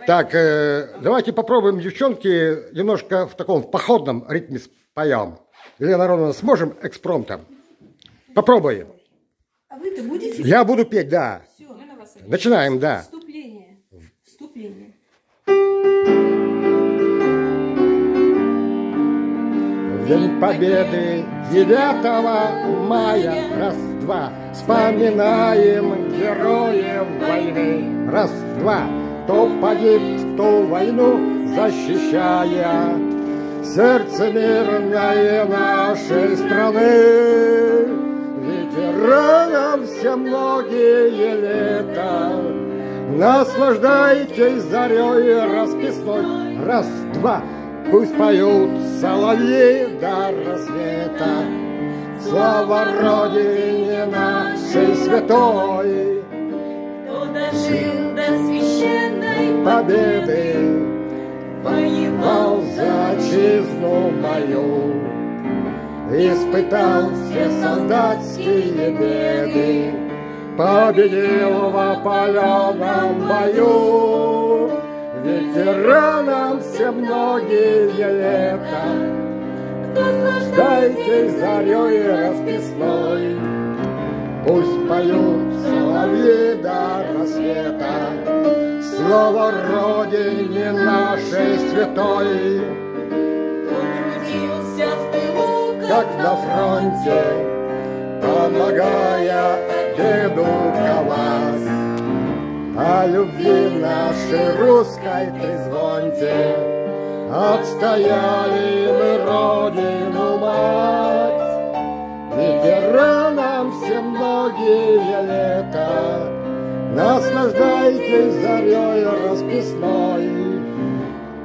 Так, давайте попробуем, девчонки, немножко в таком походном ритме споем. Елена Ароновна, сможем экспромтом? Попробуем. А вы-то будете? Я буду петь, да. Все, начинаем, да. Вступление. Вступление. В День Победы 9 мая, раз-два, вспоминаем героев войны. Раз-два, кто погиб в ту войну, защищая сердце мирное нашей страны. Ветеранам все многие лета, наслаждайтесь зарей расписной. Раз-два, пусть поют соловьи до рассвета. Слава Родине нашей святой, кто дожил до священной победы, воевал за отчизну мою, испытал все солдатские беды, победил в опаленном бою. Ветеранам все многие лета, наслаждайтесь зарей расписной. Пусть поют соловьи до рассвета, слово Родине нашей святой. Он трудился в тылу, Как на фронте, помогая деду ковать, о любви нашей русской трезвоньте отстояли мы Родину мать. Ветеранам все многие лета, наслаждайтесь зарей расписной.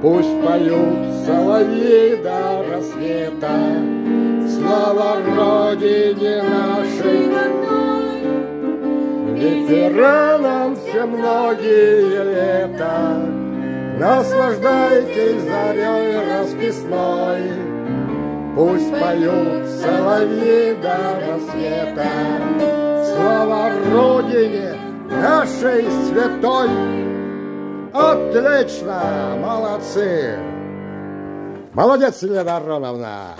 Пусть поют соловьи до рассвета, слава Родине нашей. Ветеранам все многие лета, наслаждайтесь зарей расписной. Пусть поют соловьи до рассвета, слава Родине нашей святой. Отлично! Молодцы! Молодец, Елена Ароновна!